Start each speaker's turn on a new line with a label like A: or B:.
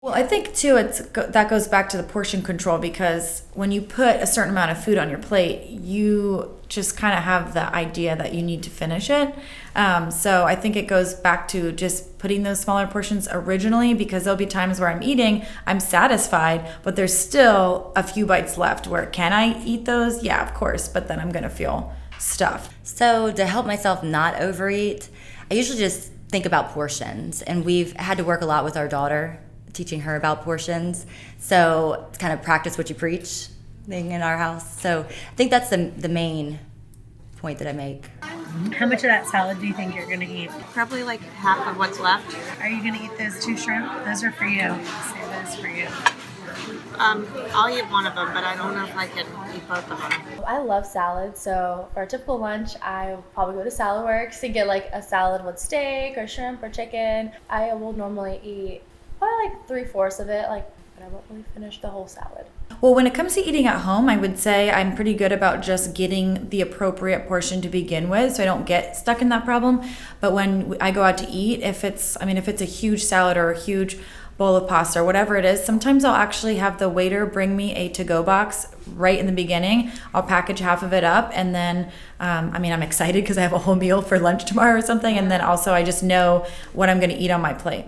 A: Well, I think too, that goes back to the portion control because when you put a certain amount of food on your plate, you just kind of have the idea that you need to finish it. So I think it goes back to just putting those smaller portions originally because there'll be times where I'm eating, I'm satisfied, but there's still a few bites left where can I eat those? Yeah, of course, but then I'm going to feel stuffed.
B: So to help myself not overeat, I usually just think about portions, and we've had to work a lot with our daughter, teaching her about portions. So it's kind of practice what you preach thing in our house. So I think that's the main point that I make.
C: How much of that salad do you think you're going to eat?
D: Probably like half of what's left.
C: Are you going to eat those 2 shrimp? Those are for you. Say those for you.
D: I'll eat one of them, but I don't know if I can eat both of them.
E: I love salad, so for a typical lunch, I will probably go to Salad Works and get like a salad with steak or shrimp or chicken. I will normally eat probably like 3/4 of it, but I won't really finish the whole salad.
A: Well, when it comes to eating at home, I would say I'm pretty good about just getting the appropriate portion to begin with so I don't get stuck in that problem. But when I go out to eat, if it's a huge salad or a huge bowl of pasta or whatever it is, sometimes I'll actually have the waiter bring me a to-go box right in the beginning. I'll package half of it up and then, I'm excited because I have a whole meal for lunch tomorrow or something. And then also I just know what I'm going to eat on my plate.